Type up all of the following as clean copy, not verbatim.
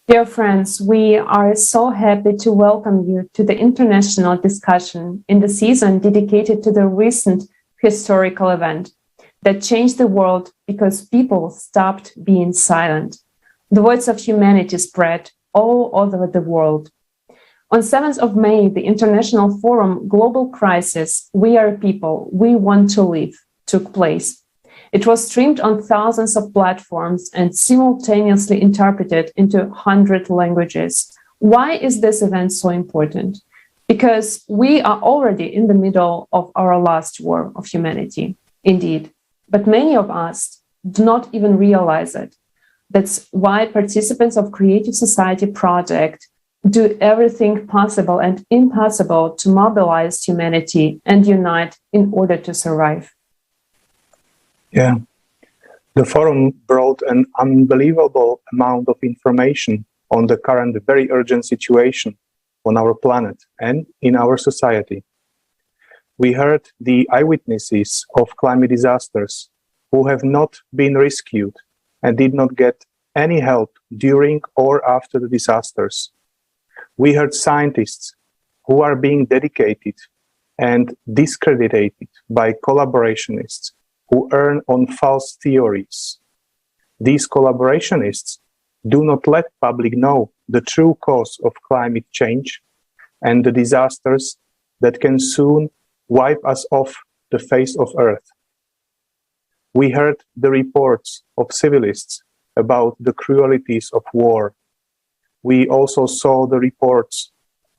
Dear friends, we are so happy to welcome you to the international discussion in the season dedicated to the recent historical event that changed the world because people stopped being silent. The voice of humanity spread all over the world. On 7th of May, the International Forum Global Crisis, We Are People, We Want to Live, took place. It was streamed on thousands of platforms and simultaneously interpreted into 100 languages. Why is this event so important? Because we are already in the middle of our last war of humanity, indeed. But many of us do not even realize it. That's why participants of Creative Society Project do everything possible and impossible to mobilize humanity and unite in order to survive. Yeah, the forum brought an unbelievable amount of information on the current very urgent situation on our planet and in our society. We heard the eyewitnesses of climate disasters who have not been rescued and did not get any help during or after the disasters. We heard scientists who are being dedicated and discredited by collaborationists who earn on false theories. These collaborationists do not let public know the true cause of climate change and the disasters that can soon wipe us off the face of Earth. We heard the reports of civilists about the cruelties of war. We also saw the reports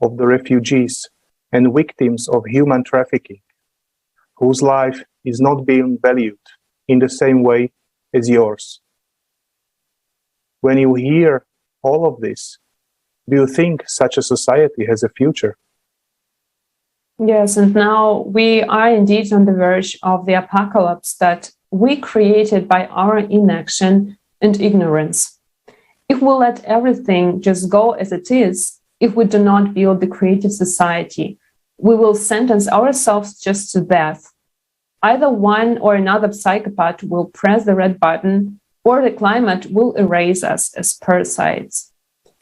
of the refugees and victims of human trafficking, whose life is not being valued in the same way as yours. When you hear all of this, do you think such a society has a future? Yes, and now we are indeed on the verge of the apocalypse that we created by our inaction and ignorance. If we let everything just go as it is, if we do not build the creative society, we will sentence ourselves just to death. Either one or another psychopath will press the red button, or the climate will erase us as parasites.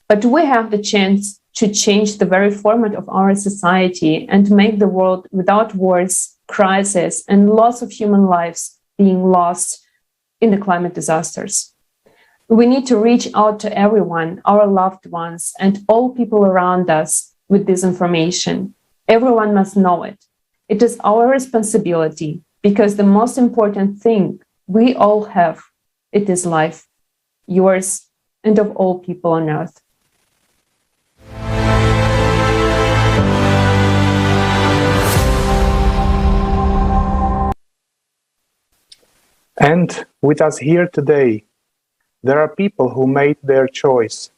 But we have the chance to change the very format of our society and make the world without wars, crises, and loss of human lives being lost in the climate disasters. We need to reach out to everyone, our loved ones, and all people around us with this information. Everyone must know it. It is our responsibility, because the most important thing we all have, it is life, yours and of all people on earth. And with us here today, there are people who made their choice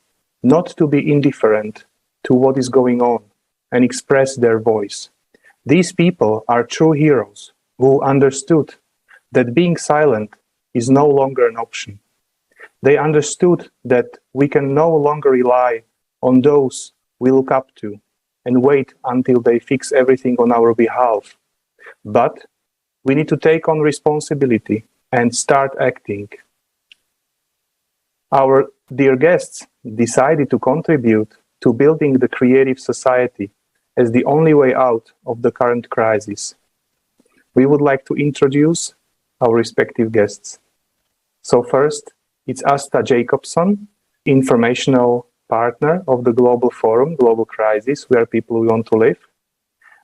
not to be indifferent to what is going on and express their voice. These people are true heroes who understood that being silent is no longer an option. They understood that we can no longer rely on those we look up to and wait until they fix everything on our behalf. But we need to take on responsibility and start acting. Our dear guests decided to contribute to building the creative society as the only way out of the current crisis. We would like to introduce our respective guests. So first, it's Asta Jakubson, informational partner of the Global Forum, Global Crisis, Where People Want to Live.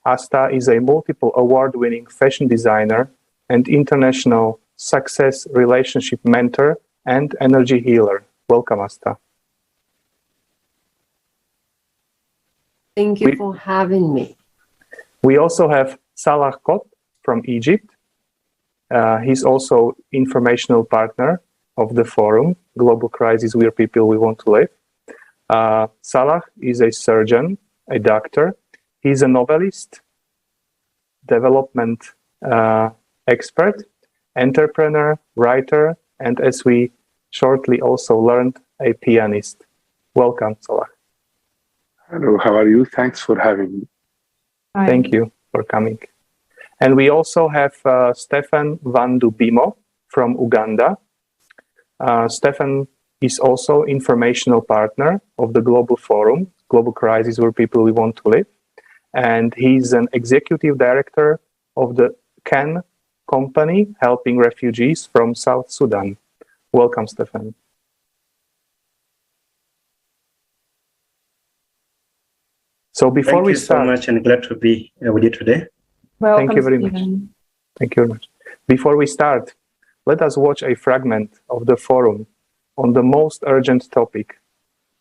Asta is a multiple award-winning fashion designer and international success relationship mentor and energy healer. Welcome, Asta. Thank you for having me. We also have Salah Kotb from Egypt. He's also informational partner of the forum, Global Crisis, Where People We Want to Live. Salah is a surgeon, a doctor. He's a novelist, development expert, entrepreneur, writer, and as we shortly also learned, a pianist. Welcome, Salah. Hello, how are you? Thanks for having me. Hi. Thank you for coming. And we also have Stefan Wandu Bimo from Uganda. Stefan is also informational partner of the Global Forum, Global Crisis Where People We Want to Live. And he's an executive director of the CAN company helping refugees from South Sudan. Welcome, Stefan. So before we start, thank you so much and glad to be with you today. Welcome, thank you very Stephen. much. Thank you very much. Before we start, let us watch a fragment of the forum on the most urgent topic,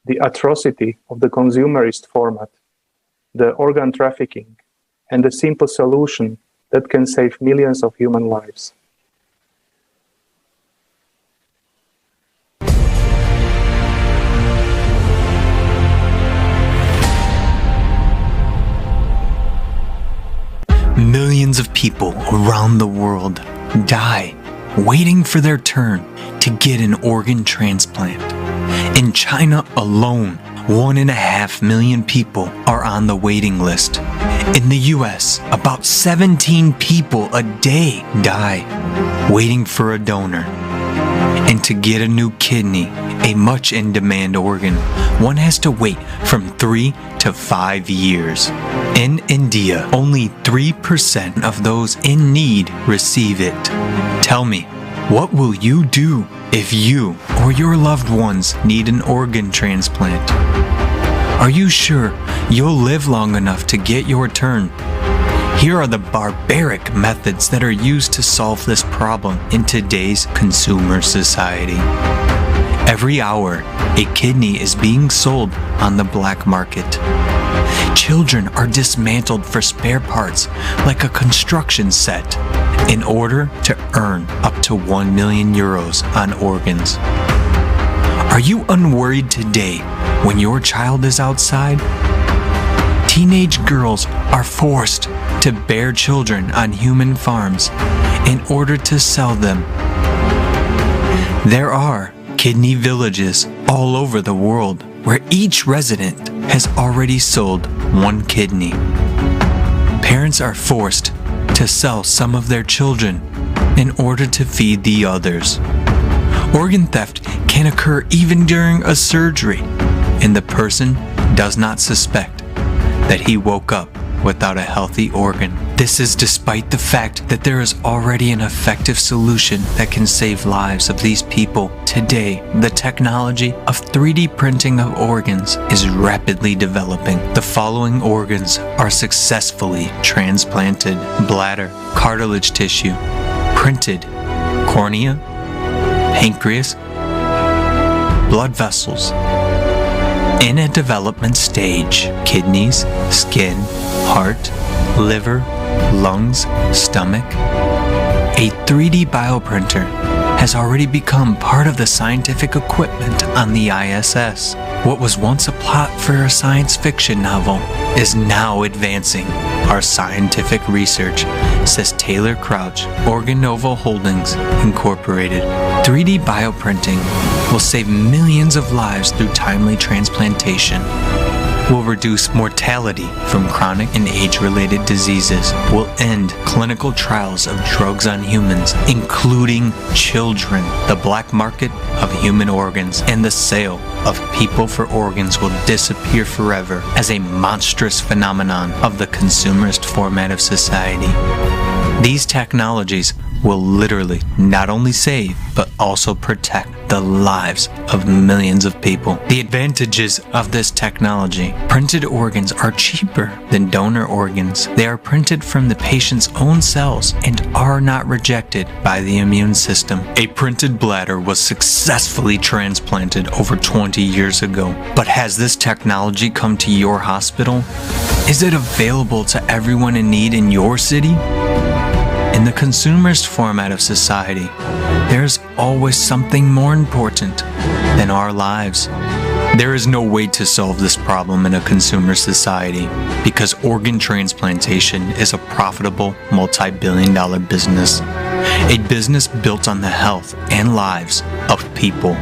the atrocity of the consumerist format, the organ trafficking, and the simple solution that can save millions of human lives. Millions of people around the world die waiting for their turn to get an organ transplant. In China alone, 1.5 million people are on the waiting list. In the US, about 17 people a day die waiting for a donor. And to get a new kidney, a much in-demand organ, one has to wait from 3 to 5 years. In India, only 3% of those in need receive it. Tell me, what will you do if you or your loved ones need an organ transplant? Are you sure you'll live long enough to get your turn? Here are the barbaric methods that are used to solve this problem in today's consumer society. Every hour, a kidney is being sold on the black market. Children are dismantled for spare parts like a construction set in order to earn up to 1 million euros on organs. Are you unworried today when your child is outside? Teenage girls are forced to bear children on human farms in order to sell them. There are kidney villages all over the world where each resident has already sold 1 kidney. Parents are forced to sell some of their children in order to feed the others. Organ theft can occur even during a surgery, and the person does not suspect that he woke up without a healthy organ. This is despite the fact that there is already an effective solution that can save lives of these people. Today, the technology of 3D printing of organs is rapidly developing. The following organs are successfully transplanted: bladder, cartilage tissue, printed cornea, pancreas, blood vessels. In a development stage, kidneys, skin, heart, liver, lungs, stomach. A 3D bioprinter has already become part of the scientific equipment on the ISS. What was once a plot for a science fiction novel is now advancing our scientific research, says Taylor Crouch, Organovo Holdings Incorporated. 3D bioprinting will save millions of lives through timely transplantation, will reduce mortality from chronic and age-related diseases, will end clinical trials of drugs on humans, including children. The black market of human organs and the sale of people for organs will disappear forever as a monstrous phenomenon of the consumerist format of society. These technologies will literally not only save, but also protect the lives of millions of people. The advantages of this technology: printed organs are cheaper than donor organs. They are printed from the patient's own cells and are not rejected by the immune system. A printed bladder was successfully transplanted over 20 years ago. But has this technology come to your hospital? Is it available to everyone in need in your city? In the consumerist format of society, there's always something more important than our lives. There is no way to solve this problem in a consumer society because organ transplantation is a profitable, multi-billion-dollar business. A business built on the health and lives of people.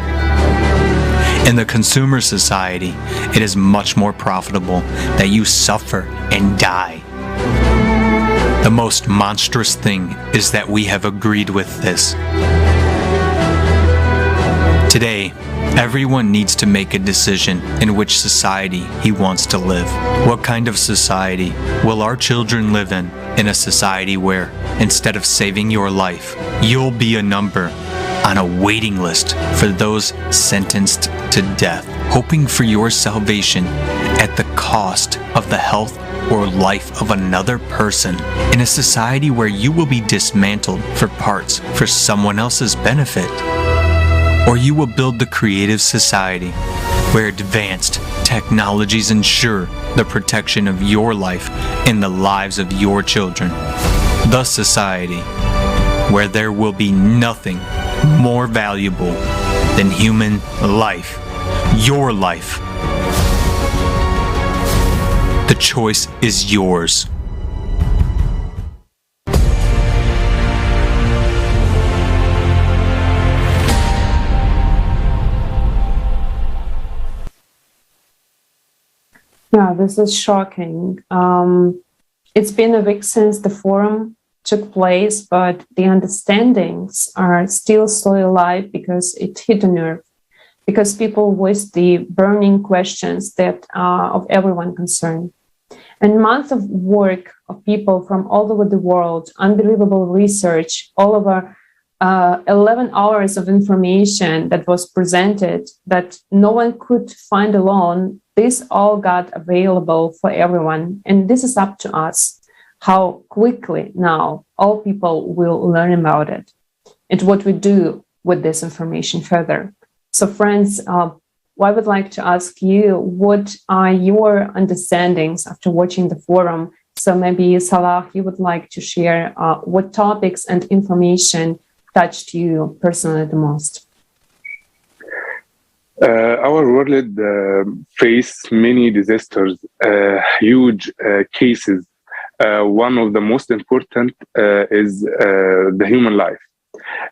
In the consumer society, it is much more profitable that you suffer and die. The most monstrous thing is that we have agreed with this. Today, Everyone needs to make a decision in which society he wants to live. What kind of society will our children live in? In a society where, instead of saving your life, you'll be a number on a waiting list for those sentenced to death, hoping for your salvation at the cost of the health or life of another person. In a society where you will be dismantled for parts for someone else's benefit. Or you will build the creative society where advanced technologies ensure the protection of your life and the lives of your children. The society where there will be nothing more valuable than human life, your life. The choice is yours. Yeah, this is shocking. It's been a week since the forum took place, but the understandings are still so alive because it hit a nerve, because people voiced the burning questions that are of everyone concerned. And months of work of people from all over the world, unbelievable research, all over 11 hours of information that was presented that no one could find alone. This all got available for everyone. And this is up to us, how quickly now all people will learn about it and what we do with this information further. So friends, I would like to ask you, what are your understandings after watching the forum? So maybe Salah, you would like to share what topics and information touched you personally the most? Our world faced many disasters, huge cases. One of the most important is the human life.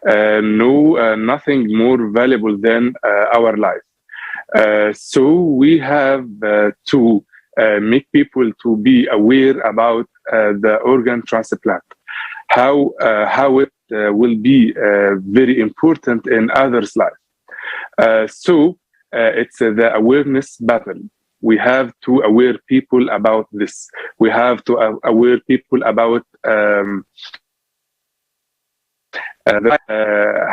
Nothing more valuable than our life. So we have to make people to be aware about the organ transplant, how it will be very important in others' life. So it's the awareness battle. We have to aware people about this. We have to aware people about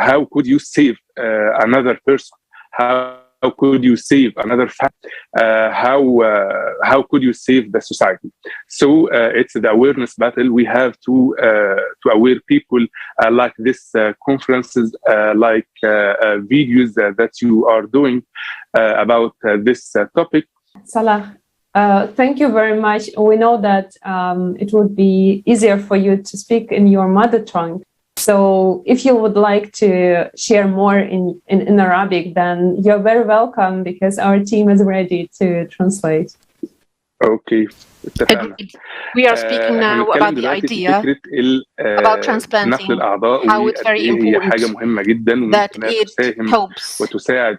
how could you save another person? How could you save another family? How could you save the society? So it's the awareness battle. We have to aware people like this conferences, like videos that you are doing about this topic. Salah, thank you very much. We know that it would be easier for you to speak in your mother tongue. So if you would like to share more in Arabic, then you're very welcome because our team is ready to translate. Okay. Agreed. We are speaking now about the idea about transplanting, how it's very important that it helps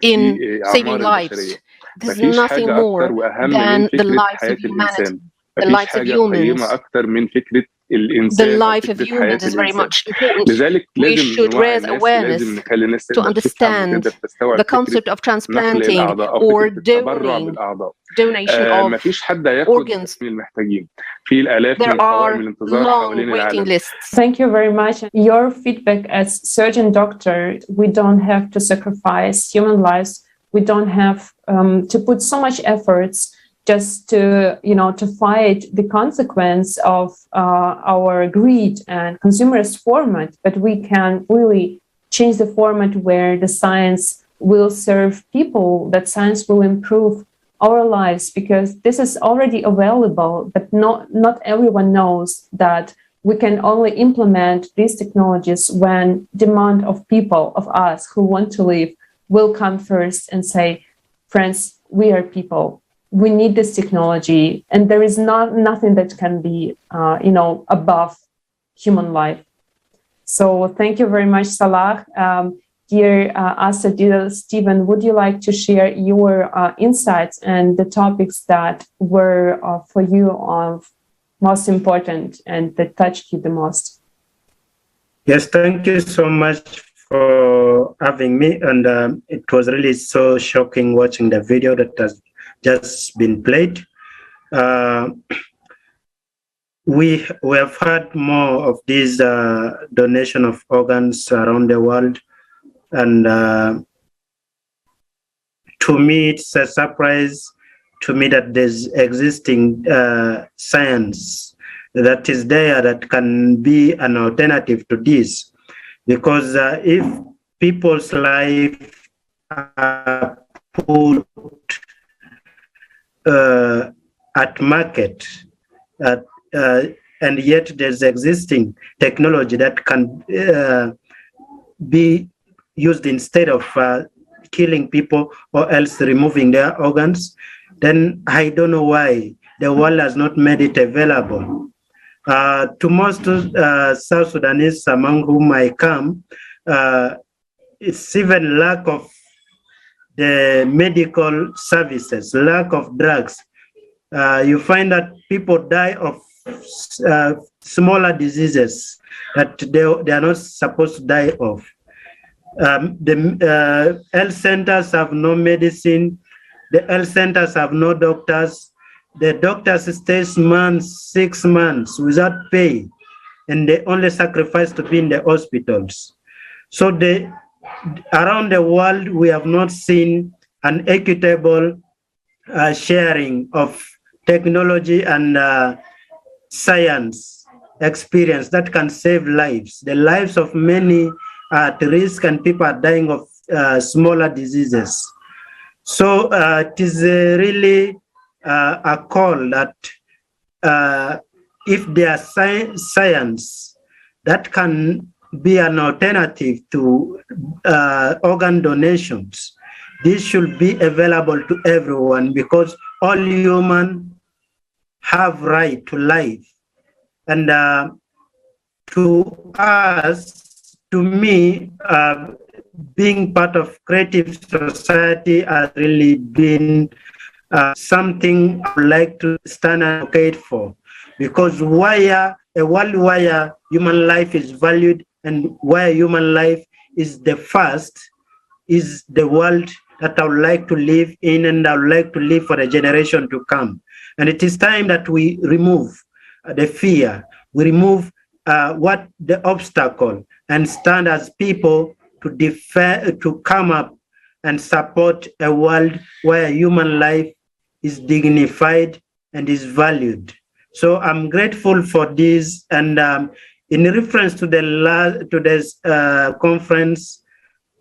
in saving lives. This is nothing more than the lives of humanity, the lives of humans. The life of humans is very much important. We should raise awareness to understand the concept of transplanting or donation of organs. There are long waiting lists. Thank you very much. Your feedback as surgeon doctor, we don't have to sacrifice human lives. We don't have to put so much efforts just to fight the consequence of our greed and consumerist format, but we can really change the format where the science will serve people, that science will improve our lives, because this is already available, but not everyone knows that we can only implement these technologies when demand of people, of us who want to live, will come first and say, friends, we are people. We need this technology, and there is nothing that can be, above human life. So thank you very much, Salah. Dear Asta, dear Stephen, would you like to share your insights and the topics that were for you most important and that touched you the most? Yes, thank you so much for having me. And it was really so shocking watching the video that has just been played. We have had more of these donation of organs around the world, and to me it's a surprise to me that there's existing science that is there that can be an alternative to this, because if people's life are put at market, and yet there's existing technology that can be used instead of killing people or else removing their organs, then I don't know why the world has not made it available. To most South Sudanese among whom I come, it's even lack of the medical services, lack of drugs. You find that people die of smaller diseases that they are not supposed to die of. The health centers have no medicine. The health centers have no doctors. The doctors stay months, 6 months without pay, and they only sacrifice to be in the hospitals. So around the world, we have not seen an equitable sharing of technology and science experience that can save lives. The lives of many are at risk, and people are dying of smaller diseases. So it is really a call that if there are science that can be an alternative to organ donations, this should be available to everyone, because all humans have right to life. And to us, to me, being part of creative society has really been something I would like to stand and advocate for, because a world where human life is valued and where human life is the first is the world that I would like to live in, and I would like to live for the generation to come. And it is time that we remove the fear, we remove the obstacle, and stand as people to come up and support a world where human life is dignified and is valued. So I'm grateful for this. And in reference to today's conference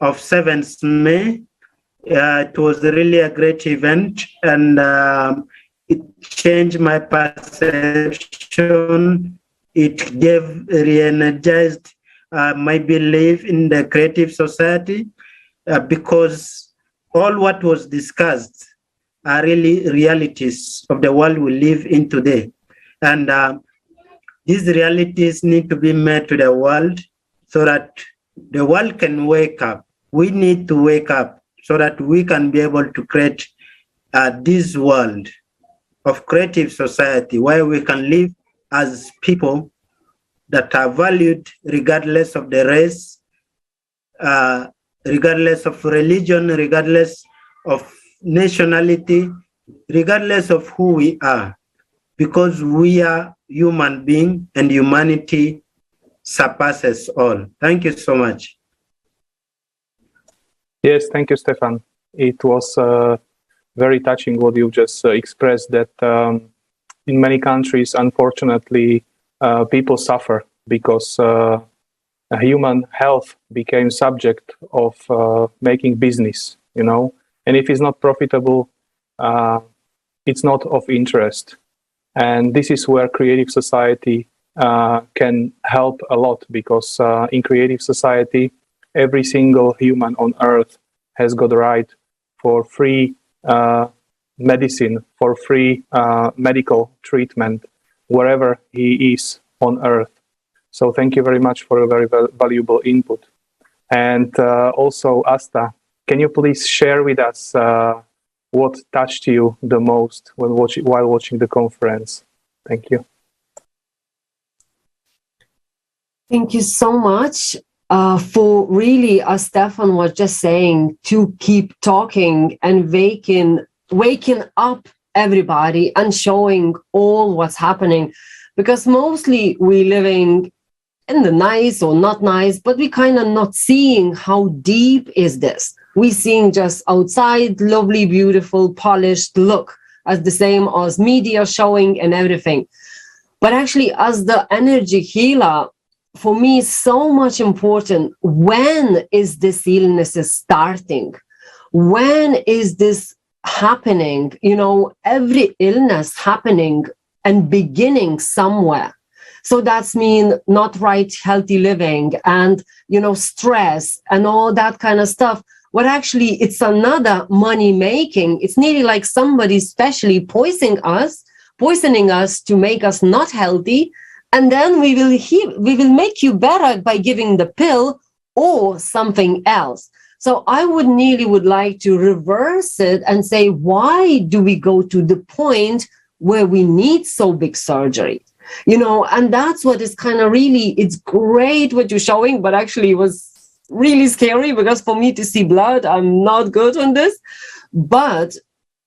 of 7th May, it was really a great event, and it changed my perception. It re-energized my belief in the creative society, because all what was discussed are really realities of the world we live in today. And these realities need to be made to the world so that the world can wake up. We need to wake up so that we can be able to create this world of creative society where we can live as people that are valued regardless of the race, regardless of religion, regardless of nationality, regardless of who we are, because we are human beings and humanity surpasses all. Thank you so much. Yes, thank you, Stefan. It was very touching what you just expressed, that in many countries, unfortunately, people suffer because human health became subject of making business, and if it's not profitable, it's not of interest. And this is where creative society can help a lot, because in creative society, every single human on earth has got the right for free medicine, for free medical treatment, wherever he is on earth. So thank you very much for a very valuable input. And also, Asta, can you please share with us what touched you the most while watching the conference? Thank you. Thank you so much. for really, as Stefan was just saying, to keep talking and waking up everybody and showing all what's happening. Because mostly we living in the nice or not nice, but we kind of not seeing how deep is this. We seeing just outside, lovely, beautiful, polished look, as the same as media showing and everything. But actually, as the energy healer, for me, it's so much important. When is this illness starting? When is this happening? You know, every illness happening and beginning somewhere. So that's mean not right, healthy living and, you know, stress and all that kind of stuff. But actually, it's another money making. It's nearly like somebody specially poisoning us to make us not healthy. And then we will make you better by giving the pill or something else. So I would like to reverse it and say, why do we go to the point where we need so big surgery? You know, and that's what is kind of really, it's great what you're showing, but actually it was really scary because for me to see blood, I'm not good on this, but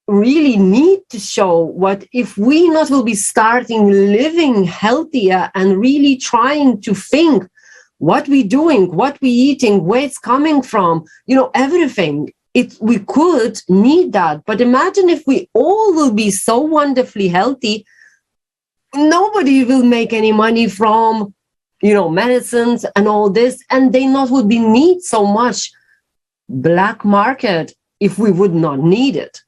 really need to show what if we not will be starting living healthier and really trying to think what we doing, what we eating, where it's coming from, you know, everything. We could need that. But imagine if we all will be so wonderfully healthy, nobody will make any money from, you know, medicines and all this, and they not would be need so much black market if we would not need it.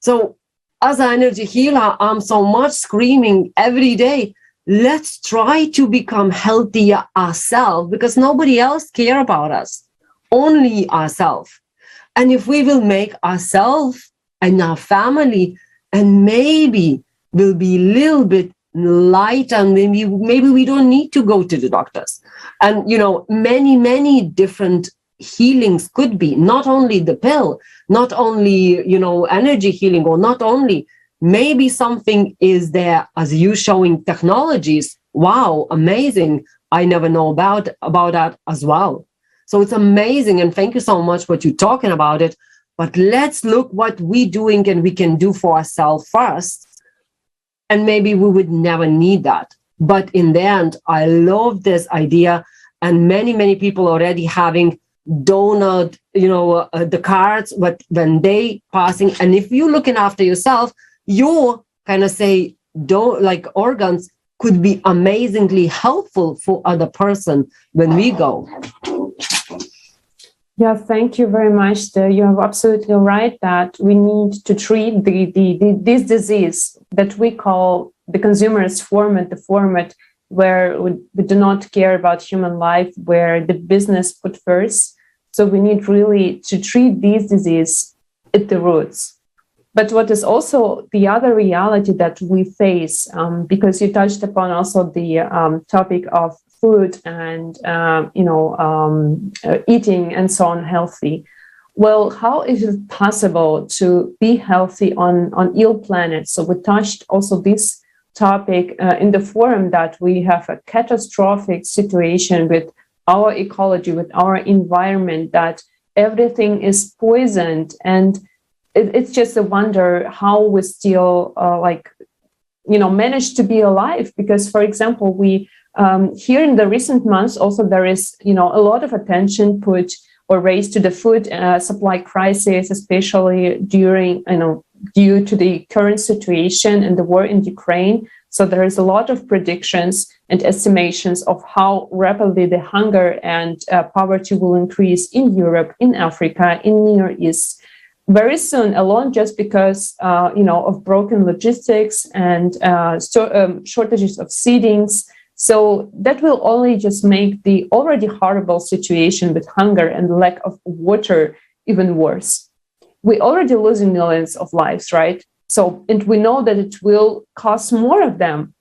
So as an energy healer, I'm so much screaming every day, let's try to become healthier ourselves because nobody else care about us, only ourselves. And if we will make ourselves and our family, and maybe we'll be a little bit light, and maybe we don't need to go to the doctors. And, you know, many different healings could be, not only the pill, not only, you know, energy healing, or not only, maybe something is there as you showing technologies. Wow, amazing. I never know about that as well. So it's amazing. And thank you so much what you're talking about it. But let's look what we're doing and we can do for ourselves first. And maybe we would never need that. But in the end, I love this idea. And many people already having donut, you know, the cards, but when they passing. And if you're looking after yourself, your kind of say, like organs could be amazingly helpful for other person when we go. Yeah, thank you very much. You are absolutely right that we need to treat this disease that we call the consumerist format, the format where we do not care about human life, where the business put first. So we need really to treat this disease at the roots. But what is also the other reality that we face, because you touched upon also the topic of food and, eating and so on healthy. Well, how is it possible to be healthy on ill planet? So we touched also this topic in the forum that we have a catastrophic situation with our ecology, with our environment, that everything is poisoned. And it's just a wonder how we still manage to be alive. Because, for example, we here in the recent months, also there is, a lot of attention put or raised to the food supply crisis, especially during, due to the current situation and the war in Ukraine. So there is a lot of predictions and estimations of how rapidly the hunger and poverty will increase in Europe, in Africa, in Near East very soon, alone just because, of broken logistics and shortages of seedings. So that will only just make the already horrible situation with hunger and lack of water even worse. We're already losing millions of lives, right? So, and we know that it will cost more of them.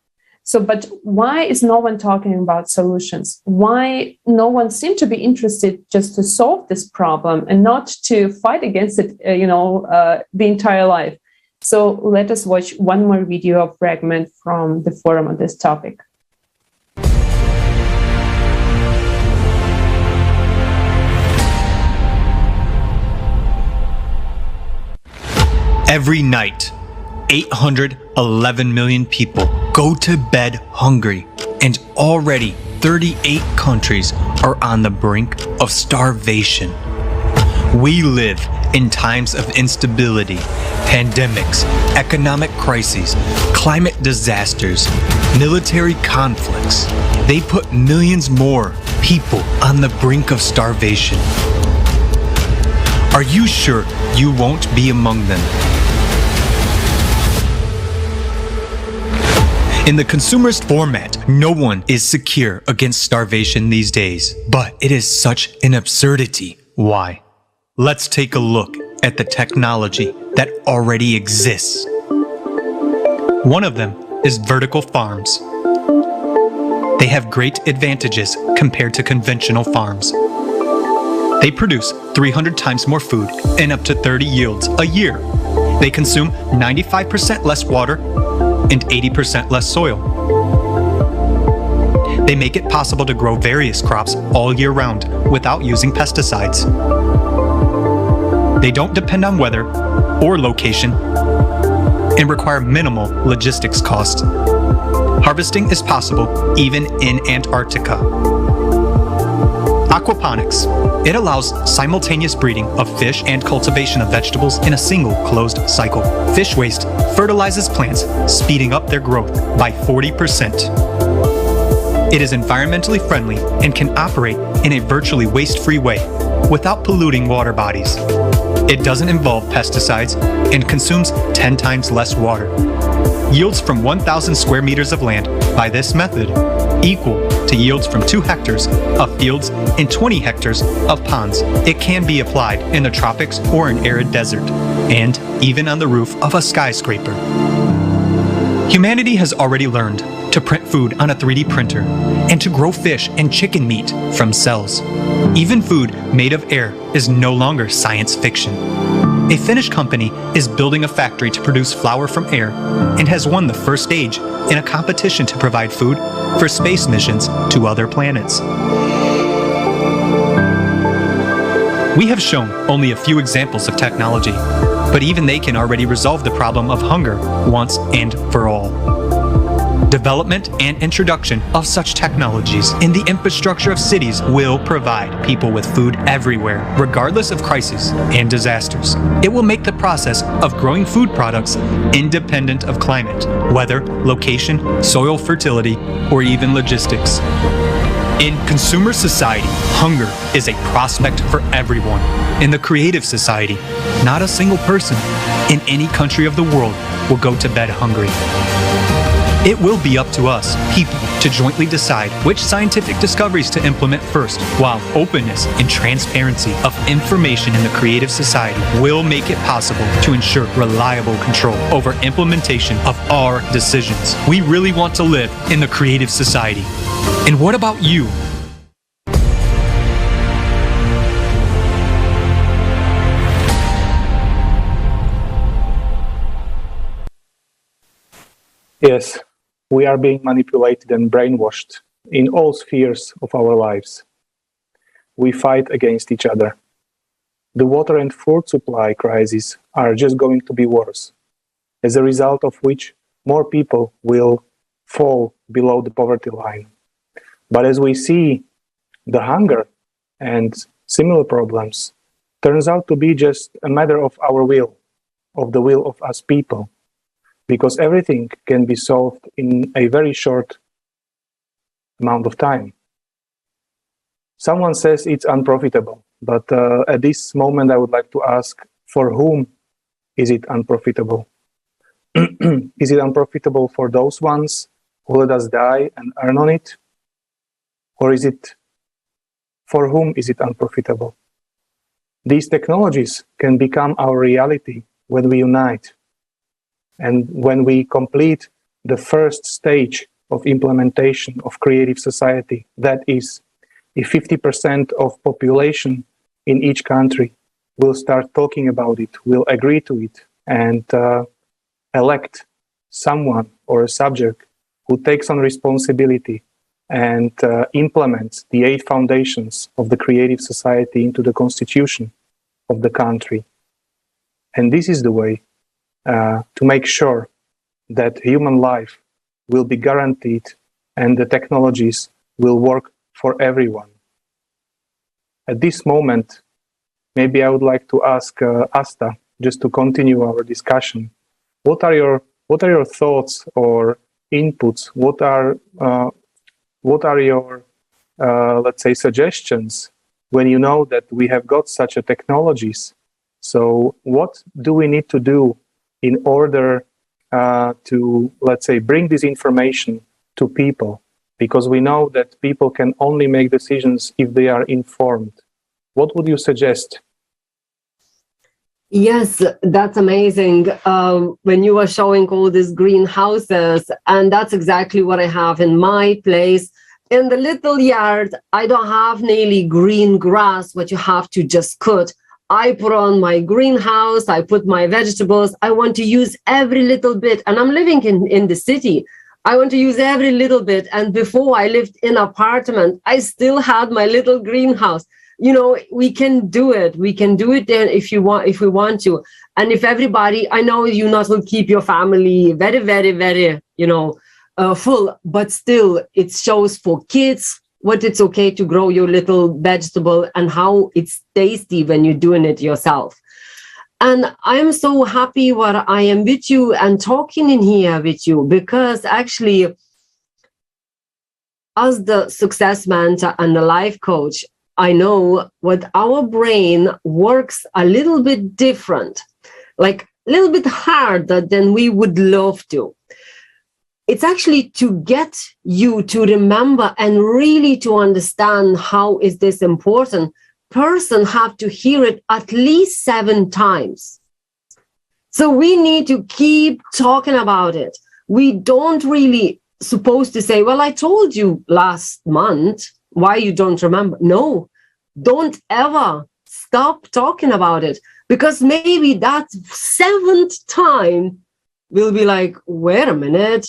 So, but why is no one talking about solutions? Why no one seems to be interested just to solve this problem and not to fight against it, the entire life? So let us watch one more video of fragment from the forum on this topic. Every night, 811 million people go to bed hungry, and already 38 countries are on the brink of starvation. We live in times of instability, pandemics, economic crises, climate disasters, military conflicts. They put millions more people on the brink of starvation. Are you sure you won't be among them? In the consumerist format, no one is secure against starvation these days, but it is such an absurdity. Why? Let's take a look at the technology that already exists. One of them is vertical farms. They have great advantages compared to conventional farms. They produce 300 times more food and up to 30 yields a year. They consume 95% less water and 80% less soil. They make it possible to grow various crops all year round without using pesticides. They don't depend on weather or location and require minimal logistics costs. Harvesting is possible even in Antarctica. Aquaponics. It allows simultaneous breeding of fish and cultivation of vegetables in a single closed cycle. Fish waste fertilizes plants, speeding up their growth by 40%. It is environmentally friendly and can operate in a virtually waste-free way without polluting water bodies. It doesn't involve pesticides and consumes 10 times less water. Yields from 1,000 square meters of land by this method equal to yields from 2 hectares of fields and 20 hectares of ponds. It can be applied in the tropics or an arid desert, and even on the roof of a skyscraper. Humanity has already learned to print food on a 3D printer and to grow fish and chicken meat from cells. Even food made of air is no longer science fiction. A Finnish company is building a factory to produce flour from air and has won the first stage in a competition to provide food for space missions to other planets. We have shown only a few examples of technology, but even they can already resolve the problem of hunger once and for all. Development and introduction of such technologies in the infrastructure of cities will provide people with food everywhere, regardless of crises and disasters. It will make the process of growing food products independent of climate, weather, location, soil fertility, or even logistics. In consumer society, hunger is a prospect for everyone. In the creative society, not a single person in any country of the world will go to bed hungry. It will be up to us, people, to jointly decide which scientific discoveries to implement first, while openness and transparency of information in the creative society will make it possible to ensure reliable control over implementation of our decisions. We really want to live in the creative society. And what about you? Yes. We are being manipulated and brainwashed in all spheres of our lives. We fight against each other. The water and food supply crises are just going to be worse, as a result of which more people will fall below the poverty line. But as we see, the hunger and similar problems turns out to be just a matter of our will, of the will of us people. Because everything can be solved in a very short amount of time. Someone says it's unprofitable, but at this moment I would like to ask, for whom is it unprofitable? Is it unprofitable for those ones who let us die and earn on it? Or is it, for whom is it unprofitable? These technologies can become our reality when we unite. And when we complete the first stage of implementation of creative society, that is, if 50% of population in each country will start talking about it, will agree to it, and elect someone or a subject who takes on responsibility and implements the 8 foundations of the creative society into the constitution of the country. And this is the way to make sure that human life will be guaranteed and the technologies will work for everyone. At this moment, maybe I would like to ask Asta, just to continue our discussion. What are your thoughts or inputs? What are your let's say suggestions when you know that we have got such a technologies? So what do we need to do in order to, let's say, bring this information to people? Because we know that people can only make decisions if they are informed. What would you suggest? Yes, that's amazing. When you were showing all these greenhouses, and that's exactly what I have in my place. In the little yard, I don't have nearly green grass, what you have to just cut. I put on my greenhouse, I put my vegetables. I want to use every little bit. And I'm living in the city. I want to use every little bit. And before I lived in an apartment, I still had my little greenhouse. You know, we can do it. We can do it then if we want to. And if everybody, I know you not will keep your family very, very, very, full, but still it shows for kids what it's okay to grow your little vegetable and how it's tasty when you're doing it yourself. And I'm so happy what I am with you and talking in here with you, because actually, as the success mentor and the life coach, I know what our brain works a little bit different, like a little bit harder than we would love to. It's actually to get you to remember and really to understand how is this important. Person have to hear it at least 7 times. So we need to keep talking about it. We don't really supposed to say, well, I told you last month, why you don't remember? No, don't ever stop talking about it, because maybe that 7th time will be like, wait a minute,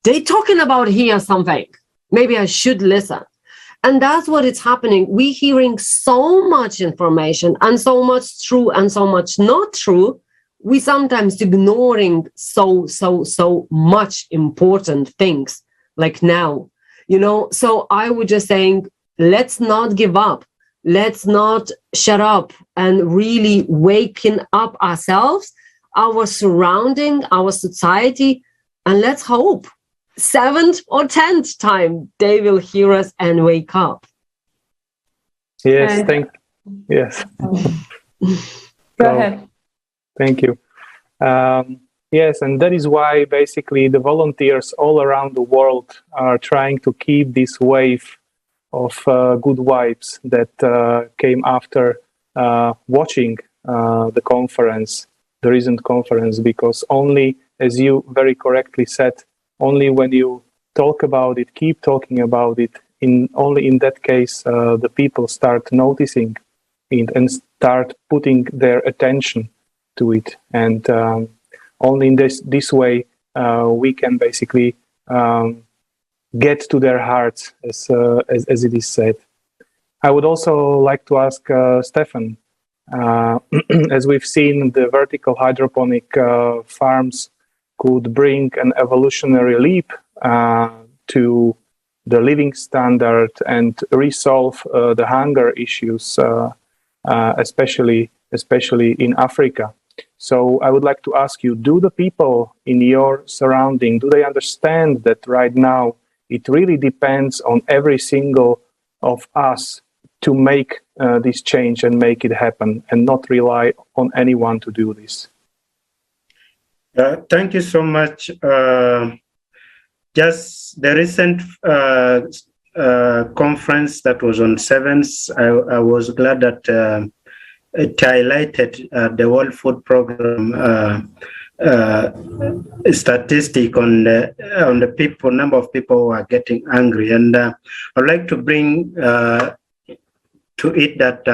they talking about here something. Maybe I should listen. And that's what is happening. We're hearing so much information and so much true and so much not true. We sometimes ignoring so much important things like now, So I would just saying, let's not give up. Let's not shut up and really waking up ourselves, our surrounding, our society, and let's hope 7th or 10th time they will hear us and wake up. Yes, yes. Go ahead. Thank you. Yes, and that is why basically the volunteers all around the world are trying to keep this wave of good vibes that came after watching the conference, the recent conference, because only, as you very correctly said, only when you talk about it, keep talking about it, only in that case, the people start noticing it and start putting their attention to it. And only in this way, we can basically get to their hearts, as it is said. I would also like to ask Stefan, as we've seen, the vertical hydroponic farms could bring an evolutionary leap to the living standard and resolve the hunger issues, especially in Africa. So I would like to ask you, do the people in your surrounding, do they understand that right now it really depends on every single of us to make this change and make it happen and not rely on anyone to do this? Thank you so much. Just the recent conference that was on 7th, I was glad that it highlighted the World Food Program statistic on the people, number of people who are getting angry. And I'd like to bring to it that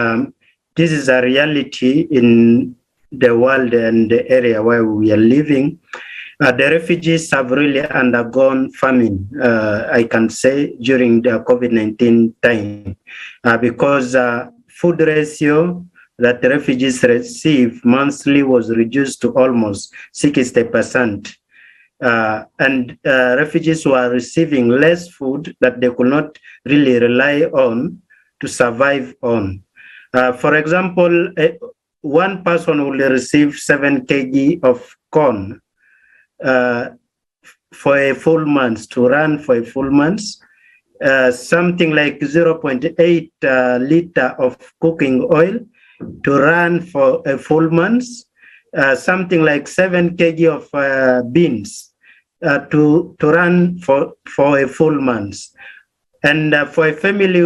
this is a reality in the world and the area where we are living. The refugees have really undergone famine, I can say, during the COVID-19 time, because food ratio that the refugees receive monthly was reduced to almost 60%. And refugees were receiving less food that they could not really rely on to survive on. For example, one person will receive 7 kg of corn for a full month, to run for a full month. Something like 0.8 liter of cooking oil to run for a full month. Something like 7 kg of beans to run for a full month. And for a family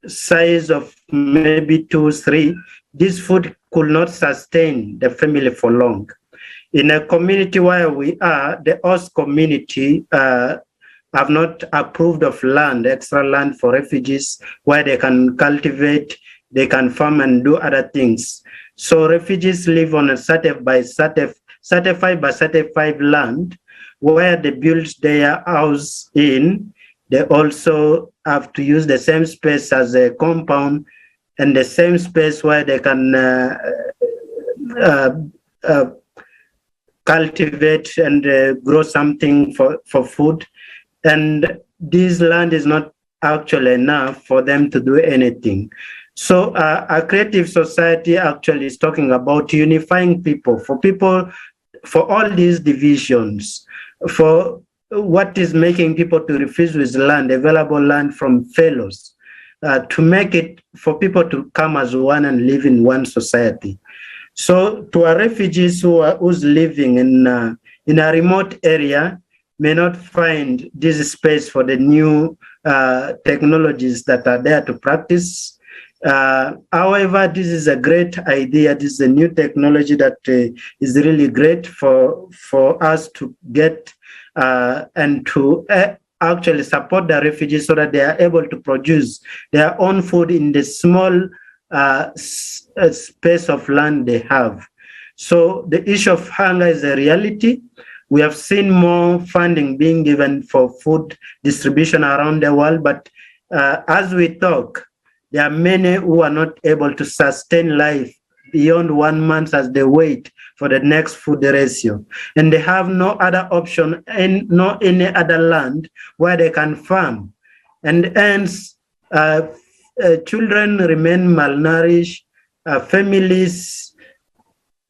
size of maybe 2, 3, this food could not sustain the family for long. In a community where we are, the host community have not approved of land, extra land for refugees, where they can cultivate, they can farm and do other things. So refugees live on a certified by certified land, where they build their house in. They also have to use the same space as a compound and the same space where they can cultivate and grow something for food. And this land is not actually enough for them to do anything. So a creative society actually is talking about unifying people, for all these divisions, for what is making people to refuse with land, available land from fellows, to make it for people to come as one and live in one society. So to our refugees who's living in a remote area, may not find this space for the new technologies that are there to practice. However, this is a great idea. This is a new technology that is really great for us to get and to actually support the refugees so that they are able to produce their own food in the small space of land they have. So the issue of hunger is a reality. We have seen more funding being given for food distribution around the world, but as we talk, there are many who are not able to sustain life beyond 1 month as they wait for the next food ratio. And they have no other option and no any other land where they can farm. And hence, children remain malnourished, families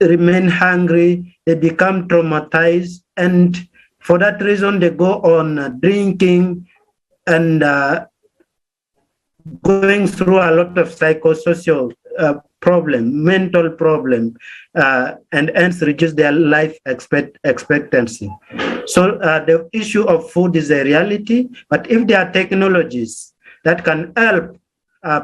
remain hungry, they become traumatized, and for that reason they go on drinking and going through a lot of psychosocial problem, mental problem, and hence reduce their life expectancy. So the issue of food is a reality, but if there are technologies that can help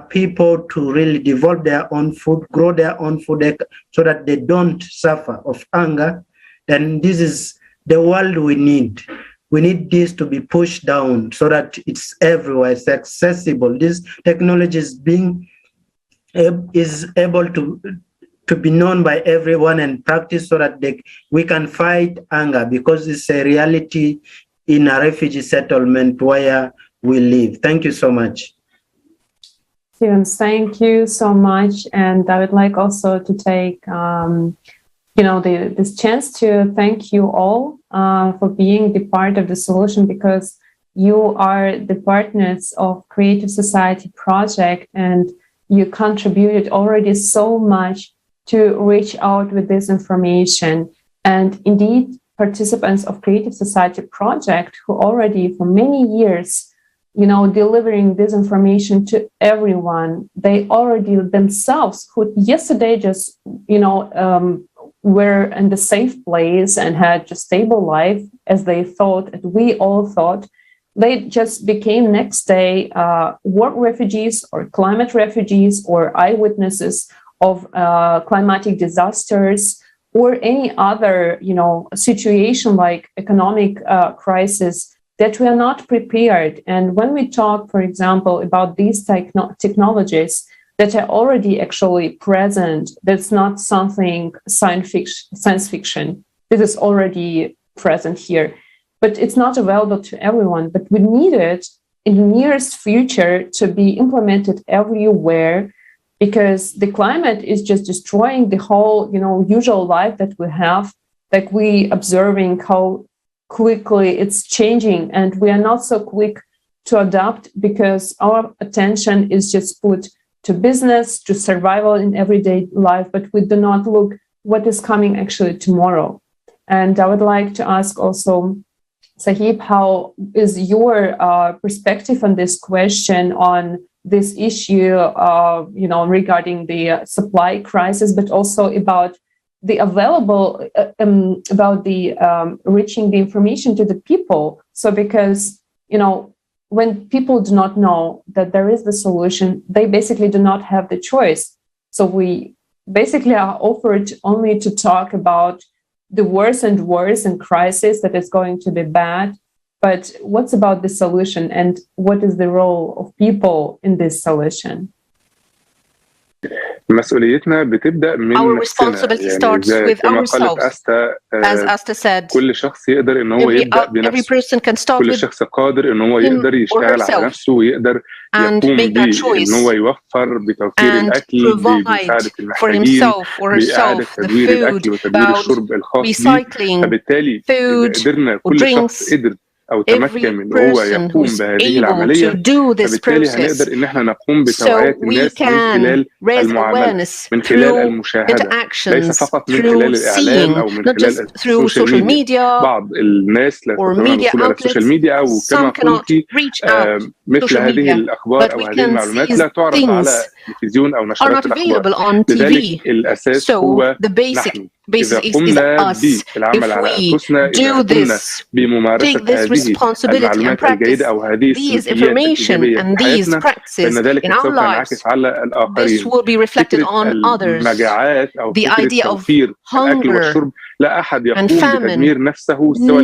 people to really develop their own food, grow their own food so that they don't suffer of hunger, then this is the world we need. We need this to be pushed down so that it's everywhere, it's accessible. This technology is able to be known by everyone and practiced so that we can fight hunger, because it's a reality in a refugee settlement where we live. Thank you so much. Steven, thank you so much. And I would like also to take this chance to thank you all for being the part of the solution, because you are the partners of Creative Society Project and you contributed already so much to reach out with this information. And indeed, participants of Creative Society Project who already for many years delivering this information to everyone, they already themselves who yesterday just were in the safe place and had a stable life as they thought, and we all thought, they just became next day war refugees or climate refugees or eyewitnesses of climatic disasters or any other situation like economic crisis that we are not prepared. And when we talk, for example, about these technologies that are already actually present, that's not something science fiction. This is already present here, but it's not available to everyone. But we need it in the nearest future to be implemented everywhere because the climate is just destroying the whole, usual life that we have. Like we observing how quickly it's changing, and we are not so quick to adapt because our attention is just put to business, to survival in everyday life, but we do not look what is coming actually tomorrow. And I would like to ask also, Sahib, how is your perspective on this question, on this issue, regarding the supply crisis, but also about the available, about the reaching the information to the people. So because, when people do not know that there is the solution, they basically do not have the choice. So we basically are offered only to talk about the worse and worse and crisis that is going to be bad. But what's about the solution, and what is the role of people in this solution? مسؤوليتنا بتبدأ من Our responsibility starts with ourselves. As Asta said, كل شخص يقدر إن هو يبدأ بنفسه. Every person can start كل شخص قادر إن هو يقدر يشتغل على نفسه ويقدر يقوم بإن هو يوفر بتوفير الأكل بمساعدة المحتاجين بإعادة تدوير الأكل وتدوير الشرب الخاص به. فبالتالي إذا قدرنا كل شخص قدر أو تمكن من هو يقوم بهذه العملية، فبالتالي هنقدر إن احنا نقوم بتوعية الناس من خلال المعاملة، من خلال المشاهدة، ليس فقط من خلال الإعلام أو من خلال السوشيال ميديا. بعض الناس لا يستطيعون الوصول على السوشيال ميديا، أو كما قلت مثل هذه الأخبار أو هذه المعلومات لا تعرض على التلفزيون أو نشرات الأخبار. لذلك الأساس هو نحن. إذا قمنا بالعمل على أنفسنا، إذا قمنا بممارسة هذه المعلومات الجيدة أو هذه السلوكيات الإيجابية في حياتنا، فإن ذلك سوف ينعكس على الآخرين. فكرة المجاعات أو فكرة توفير الأكل والشرب، لا أحد يقوم بتدمير نفسه سوى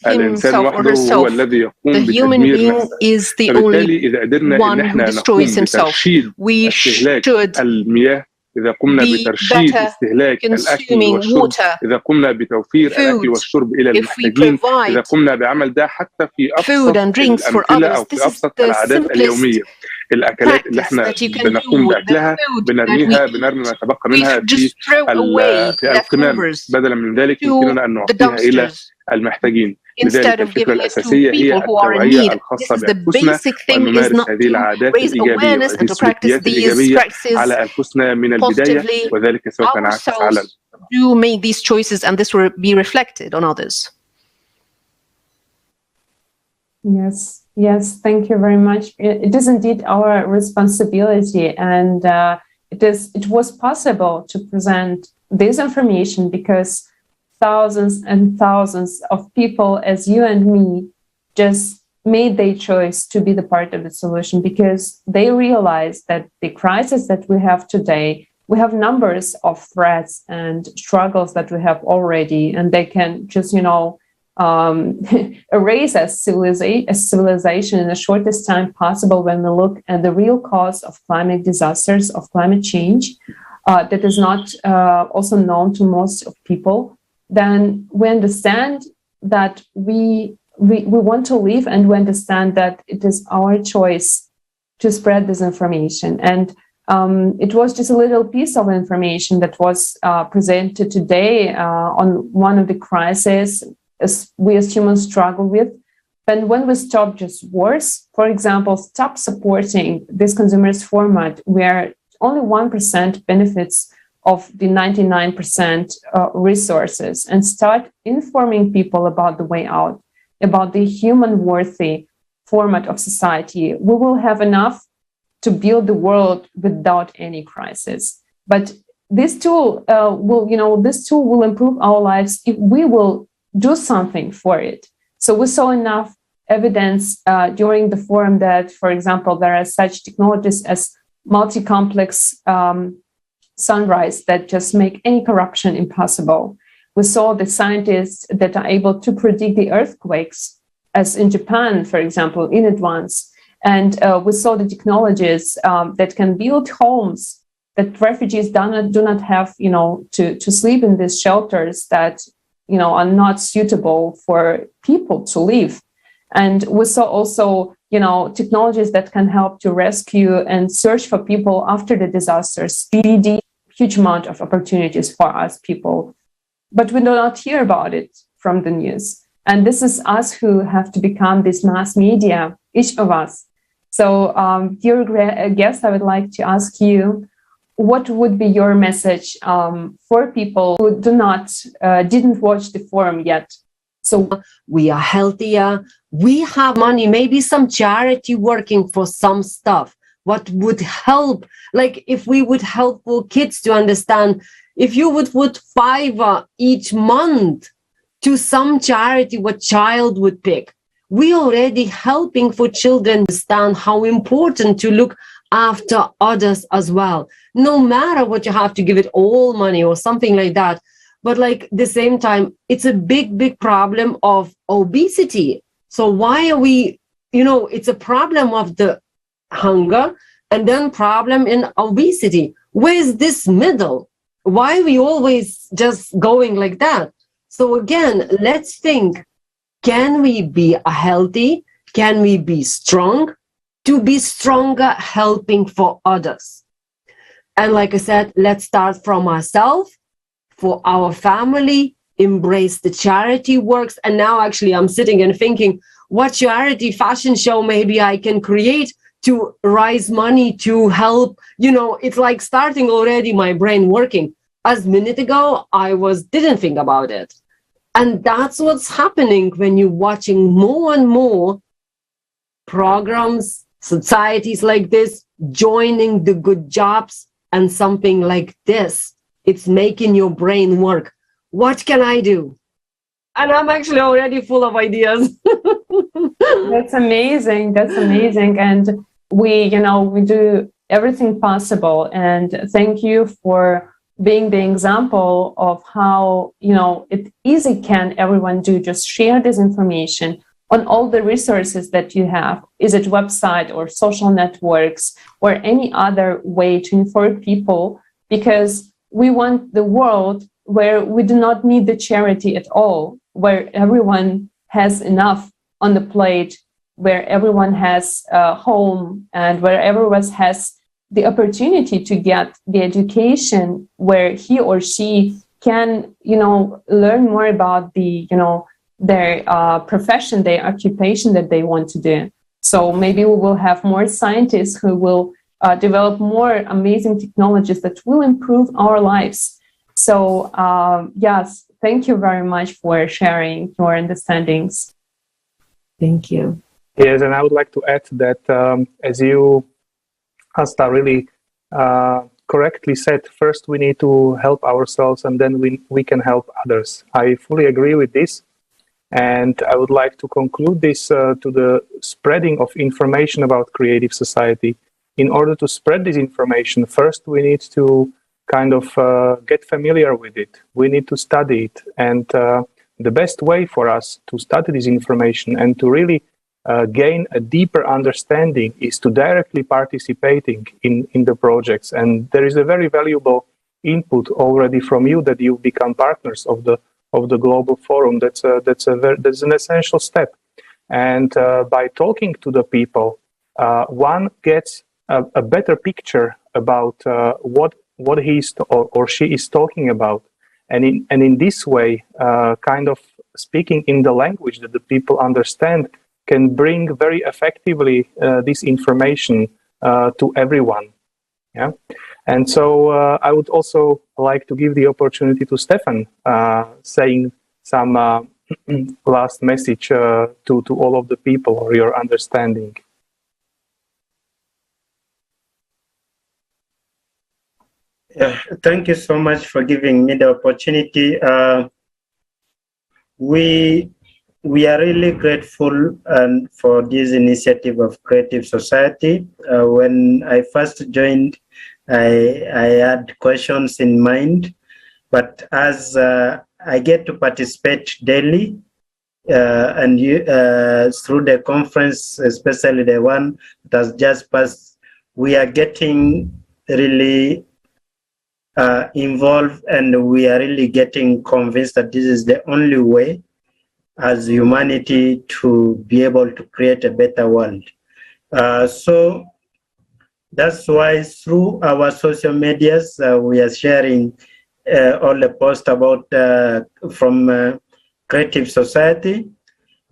الإنسان وحده هو الذي يقوم بتدمير نفسه. فبالتالي إذا قدرنا إن احنا نقوم بترشيد استهلاك المياه، إذا قمنا بترشيد استهلاك الأكل والشرب، إذا قمنا بتوفير الأكل والشرب إلى المحتاجين، إذا قمنا بعمل ده حتى في أبسط الأمثلة أو في أبسط العادات اليومية، الأكلات اللي احنا بنقوم بأكلها بنرميها، بنرمي ما تبقى منها في القمامة، بدلا من ذلك يمكننا أن نعطيها إلى المحتاجين. لذلك الفكرة الأساسية هي التوعية الخاصة بأنفسنا، وأن نمارس هذه العادات الإيجابية وهذه السلوكيات الإيجابية على أنفسنا من البداية، وذلك سوف ينعكس على You make these choices and this will be reflected on others. Yes, thank you very much. It is indeed our responsibility, and it was possible to present this information because thousands and thousands of people as you and me just made their choice to be the part of the solution, because they realized that the crisis that we have today, we have numbers of threats and struggles that we have already, and they can just, erase as civilization in the shortest time possible when we look at the real cause of climate disasters, of climate change, that is not also known to most of people. Then we understand that we want to live, and we understand that it is our choice to spread this information. And it was just a little piece of information that was presented today on one of the crises as we as humans struggle with. And when we stop just wars, for example, stop supporting this consumerist format where only 1% benefits of the 99% resources, and start informing people about the way out, about the human-worthy format of society, we will have enough to build the world without any crisis. But this tool will improve our lives if we will do something for it. So we saw enough evidence during the forum that, for example, there are such technologies as multi-complex sunrise that just make any corruption impossible. We saw the scientists that are able to predict the earthquakes, as in Japan, for example, in advance. And we saw the technologies that can build homes that refugees do not have, to sleep in these shelters that, are not suitable for people to live. And we saw also technologies that can help to rescue and search for people after the disasters. Really huge amount of opportunities for us people, but we do not hear about it from the news. And this is us who have to become this mass media, each of us. So, dear guest, I would like to ask you, what would be your message for people who didn't watch the forum yet? So we are healthier, we have money, maybe some charity working for some stuff. What would help, like if we would help for kids to understand, if you would put $5 each month to some charity, what child would pick. We already helping for children understand how important to look after others as well. No matter what you have to give it all money or something like that. But like the same time, it's a big problem of obesity. So why are we, it's a problem of the hunger and then problem in obesity. Where's this middle? Why are we always just going like that? So again, let's think, can we be healthy? Can we be strong? To be stronger, helping for others. And like I said, let's start from ourselves, for our family, embrace the charity works. And now actually I'm sitting and thinking, what charity fashion show maybe I can create to raise money to help, it's like starting already my brain working. As a minute ago, I didn't think about it. And that's what's happening when you're watching more and more programs, societies like this, joining the good jobs and something like this. It's making your brain work. What can I do? And I'm actually already full of ideas. That's amazing. That's amazing. And we do everything possible. And thank you for being the example of how, it easy can everyone do. Just share this information on all the resources that you have. Is it website or social networks or any other way to inform people? Because we want the world where we do not need the charity at all, where everyone has enough on the plate, where everyone has a home, and where everyone has the opportunity to get the education where he or she can, learn more about their profession, their occupation that they want to do. So maybe we will have more scientists who will develop more amazing technologies that will improve our lives. So yes, thank you very much for sharing your understandings. Thank you. Yes, and I would like to add that as you, Asta, really correctly said, first we need to help ourselves and then we can help others. I fully agree with this. And I would like to conclude this to the spreading of information about creative society. In order to spread this information, first we need to kind of get familiar with it. We need to study it. And the best way for us to study this information and to really gain a deeper understanding is to directly participating in the projects. And there is a very valuable input already from you that you become partners of the global forum. That's an essential step. And by talking to the people, one gets a better picture about what he is or she is talking about, and in this way, kind of speaking in the language that the people understand, can bring very effectively this information to everyone. Yeah. And so I would also like to give the opportunity to Stefan, saying some last message to all of the people, or your understanding. Yeah, thank you so much for giving me the opportunity. We are really grateful for this initiative of Creative Society. When I first joined, I had questions in mind, but as I get to participate daily and through the conference, especially the one that has just passed, we are getting really involved, and we are really getting convinced that this is the only way as humanity to be able to create a better world. So that's why through our social medias, we are sharing all the posts about from Creative Society.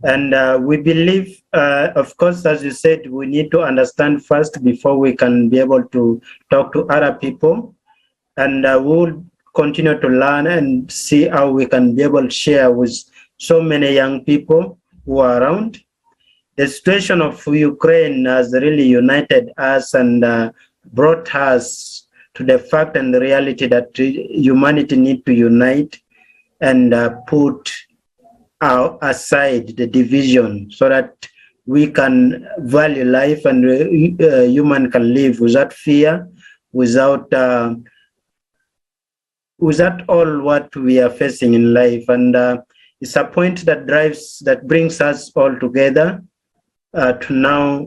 And we believe, of course, as you said, we need to understand first before we can be able to talk to other people. And we'll continue to learn and see how we can be able to share with so many young people who are around. The situation of Ukraine has really united us and brought us to the fact and the reality that humanity need to unite and put aside the division so that we can value life and human can live without fear, without all what we are facing in life. And it's a point that brings us all together to now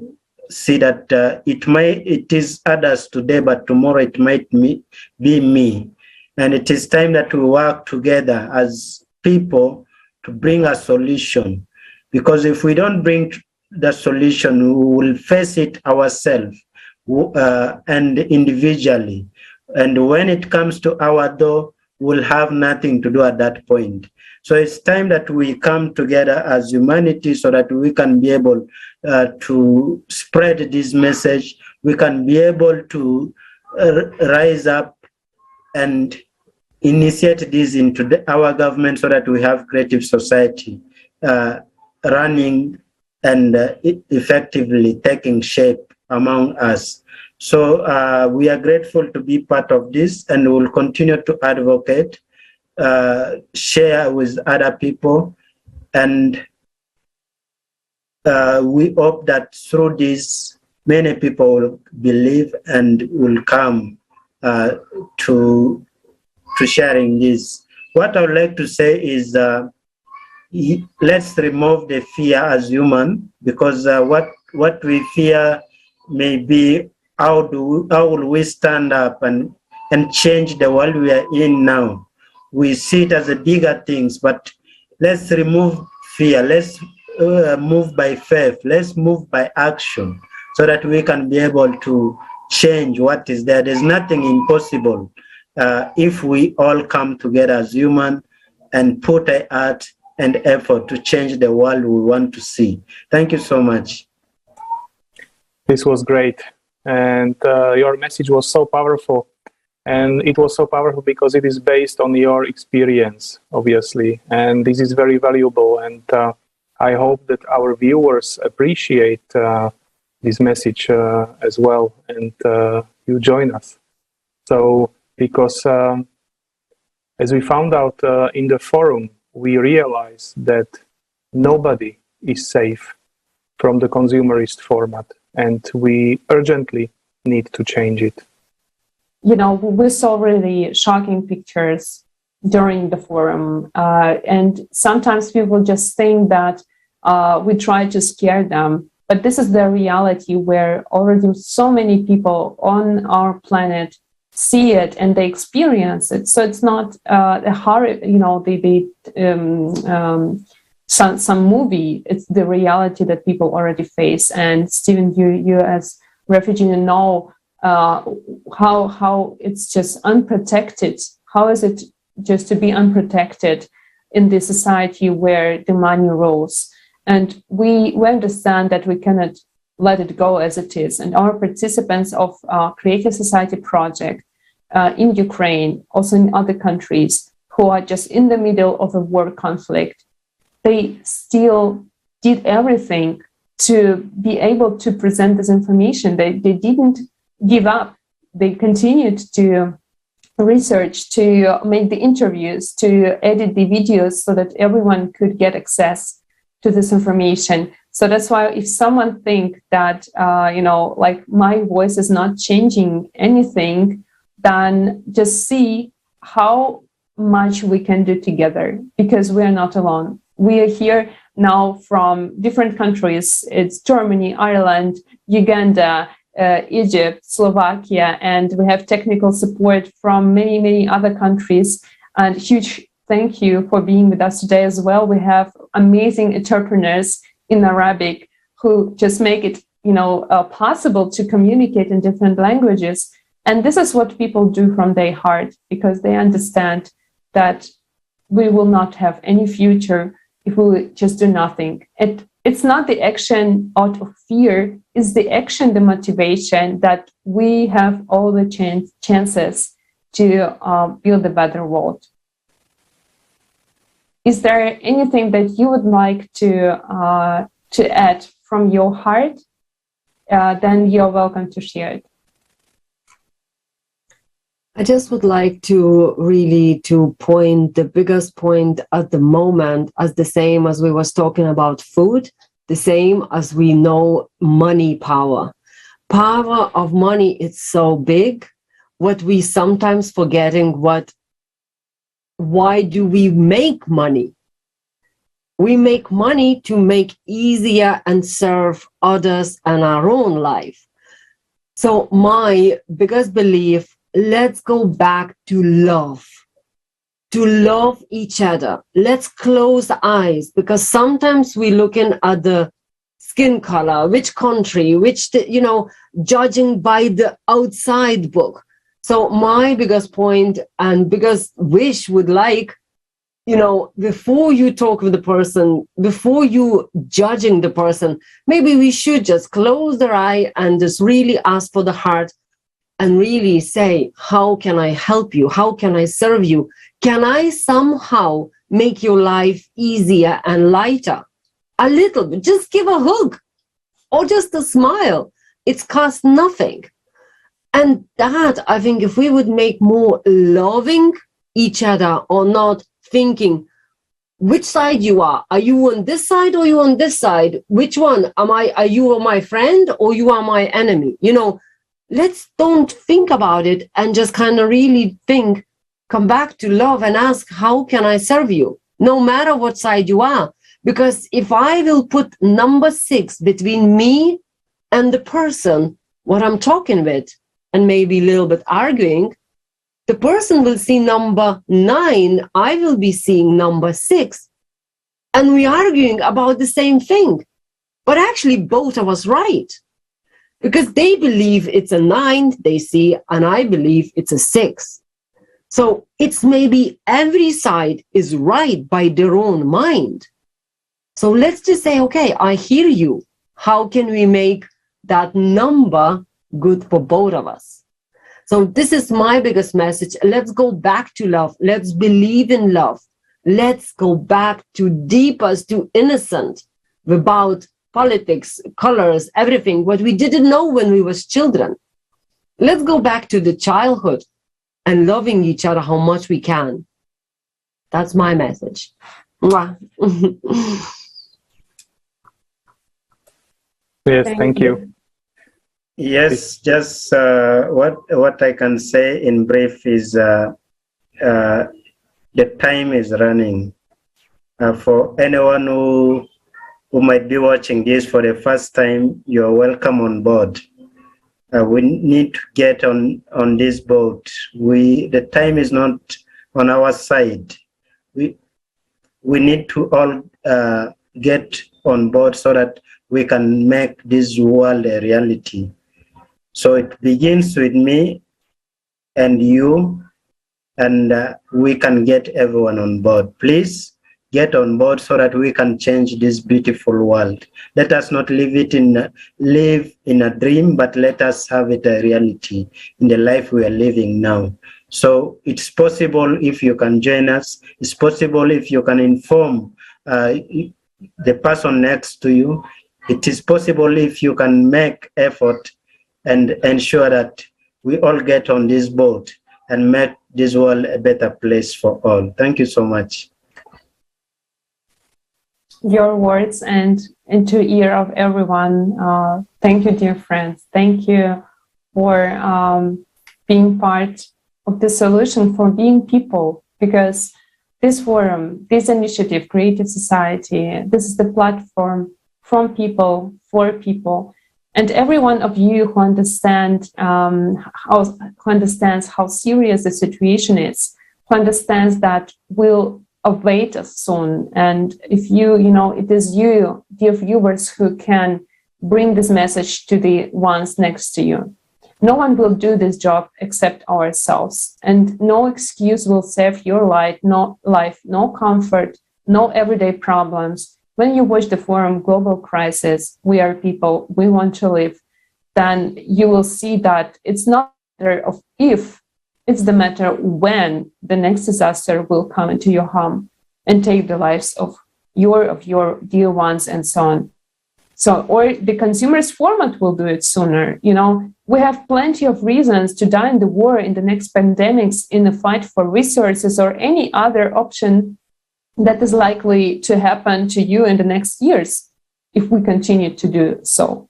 see that it is others today, but tomorrow it might be me. And it is time that we work together as people to bring a solution. Because if we don't bring the solution, we will face it ourselves and individually. And when it comes to our door, we'll have nothing to do at that point. So it's time that we come together as humanity so that we can be able to spread this message. We can be able to rise up and initiate this into our government so that we have Creative Society running and effectively taking shape among us. So we are grateful to be part of this, and we'll continue to advocate, share with other people, and we hope that through this, many people will believe and will come to sharing this. What I would like to say is let's remove the fear as human, because what we fear may be how will we stand up and change the world we are in now. We see it as a bigger things, but let's remove fear. Let's move by faith. Let's move by action so that we can be able to change what is there. There's nothing impossible if we all come together as human and put an art and effort to change the world we want to see. Thank you so much. This was great. And your message was so powerful. And it was so powerful because it is based on your experience, obviously. And this is very valuable. And I hope that our viewers appreciate this message as well. And you join us. So, because as we found out in the forum, we realized that nobody is safe from the consumerist format. And we urgently need to change it. You know, we saw really shocking pictures during the forum. And sometimes people just think that we try to scare them. But this is the reality where already so many people on our planet see it and they experience it. So it's not a horror, you know, some movie. It's the reality that people already face. And Stephen, you as refugee know how it's just unprotected. How is it just to be unprotected in this society where the money rules? And we understand that we cannot let it go as it is. And our participants of Creative Society project in Ukraine, also in other countries, who are just in the middle of a war conflict, they still did everything to be able to present this information. They didn't give up. They continued to research, to make the interviews, to edit the videos so that everyone could get access to this information. So that's why if someone think that, like my voice is not changing anything, then just see how much we can do together, because we are not alone. We are here now from different countries. It's Germany, Ireland, Uganda, Egypt, Slovakia, and we have technical support from many, many other countries. And huge thank you for being with us today as well. We have amazing entrepreneurs in Arabic who just make it possible to communicate in different languages. And this is what people do from their heart, because they understand that we will not have any future if we just do nothing. It's not the action out of fear, it's the action, the motivation that we have all the chances to build a better world. Is there anything that you would like to add from your heart? Then you're welcome to share it. I just would like to really point the biggest point at the moment as the same as we was talking about food, the same as we know money power. Power of money is so big, what we sometimes forgetting why do we make money? We make money to make easier and serve others and our own life. So my biggest belief, let's go back to love each other. Let's close the eyes, because sometimes we're looking at the skin color, which country, judging by the outside book. So my biggest point and biggest wish would like, before you talk with the person, before you judging the person, maybe we should just close their eye and just really ask for the heart and really say, how can I help you? How can I serve you? Can I somehow make your life easier and lighter? A little bit, just give a hug or just a smile. It's cost nothing. And that, I think, if we would make more loving each other or not thinking which side you are you on this side or you on this side? Which one are you my friend or you are my enemy? Let's don't think about it and just kind of really think, come back to love and ask, how can I serve you? No matter what side you are. Because if I will put number 6 between me and the person, what I'm talking with, and maybe a little bit arguing, the person will see number 9, I will be seeing number 6. And we're arguing about the same thing. But actually both of us right. Because they believe it's a 9, they see, and I believe it's a 6. So it's maybe every side is right by their own mind. So let's just say, okay, I hear you. How can we make that number good for both of us? So this is my biggest message. Let's go back to love. Let's believe in love. Let's go back to deepest, to innocent, about politics, colors, everything, what we didn't know when we was children. Let's go back to the childhood and loving each other how much we can. That's my message. Yes, thank you. Yes, just what I can say in brief is the time is running. For anyone who might be watching this for the first time, you're welcome on board. We need to get on this boat. The time is not on our side. We need to all get on board so that we can make this world a reality. So it begins with me and you, and we can get everyone on board. Please get on board so that we can change this beautiful world. Let us not live in a dream, but let us have it a reality in the life we are living now. So it's possible if you can join us. It's possible if you can inform the person next to you. It is possible if you can make effort and ensure that we all get on this boat and make this world a better place for all. Thank you so much. Your words and into ear of everyone. Thank you, dear friends. Thank you for being part of the solution, for being people, because this forum, this initiative, Creative Society, this is the platform from people, for people. And every one of you who understands how serious the situation is, who understands that will await us soon. And if it is you, dear viewers, who can bring this message to the ones next to you. No one will do this job except ourselves, and no excuse will save your life, no comfort, no everyday problems. When you watch the forum Global Crisis, We Are People, We Want to Live, then you will see that it's not a matter of if, it's the matter when the next disaster will come into your home and take the lives of your dear ones and so on. So, or the consumers format will do it sooner. You know, we have plenty of reasons to die in the war, in the next pandemics, in the fight for resources, or any other option that is likely to happen to you in the next years if we continue to do so.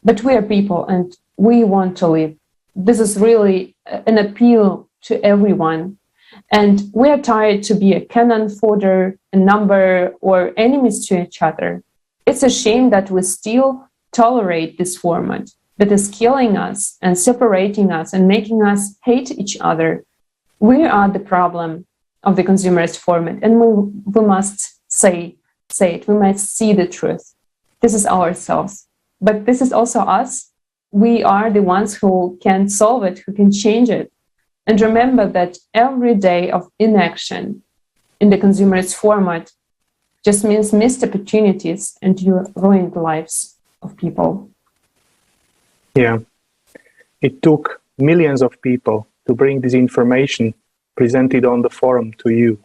But we are people and we want to live. This is really an appeal to everyone. And we are tired to be a cannon fodder, a number, or enemies to each other. It's a shame that we still tolerate this format that is killing us and separating us and making us hate each other. We are the problem of the consumerist format, and we must say it. We must see the truth. This is ourselves, but this is also us. We are the ones who can solve it, who can change it. And remember that every day of inaction in the consumerist format just means missed opportunities and you ruined the lives of people. Yeah, it took millions of people to bring this information presented on the forum to you.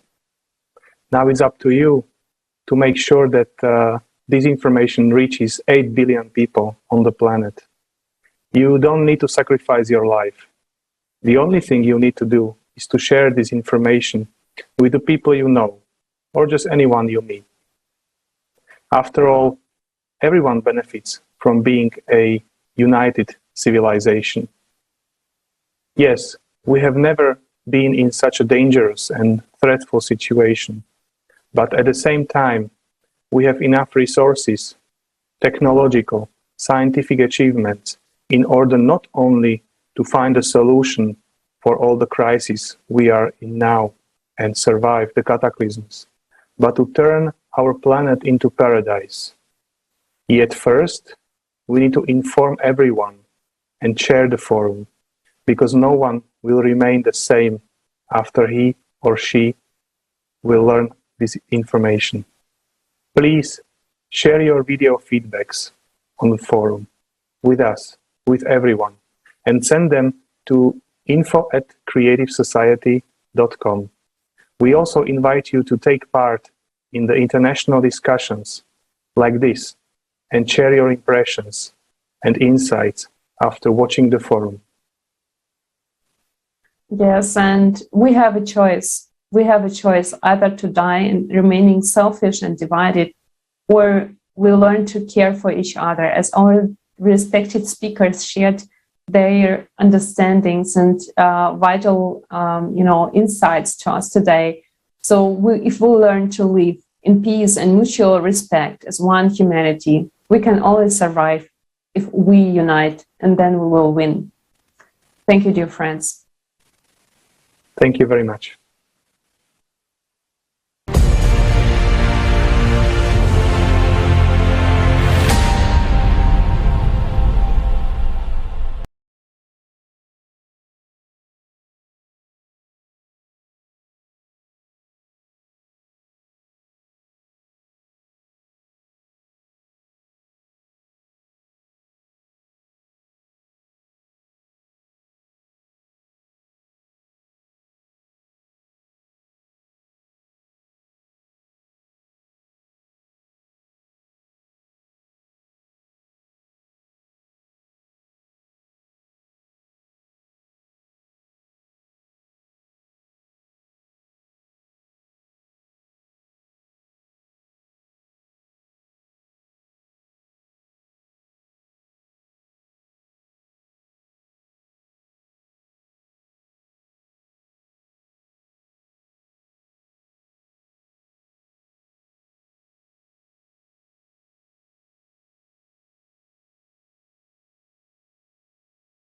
Now it's up to you to make sure that this information reaches 8 billion people on the planet. You don't need to sacrifice your life. The only thing you need to do is to share this information with the people you know, or just anyone you meet. After all, everyone benefits from being a united civilization. Yes, we have never been in such a dangerous and threatful situation, but at the same time, we have enough resources, technological, scientific achievements, in order not only to find a solution for all the crises we are in now and survive the cataclysms, but to turn our planet into paradise. Yet first, we need to inform everyone and share the forum, because no one will remain the same after he or she will learn this information. Please share your video feedbacks on the forum with us, with everyone, and send them to info@creativesociety.com. We also invite you to take part in the international discussions like this and share your impressions and insights after watching the forum. Yes, and we have a choice. We have a choice either to die and remaining selfish and divided, or we learn to care for each other, as our respected speakers shared their understandings and vital, insights to us today. So if we learn to live in peace and mutual respect as one humanity, we can always survive if we unite, and then we will win. Thank you, dear friends. Thank you very much.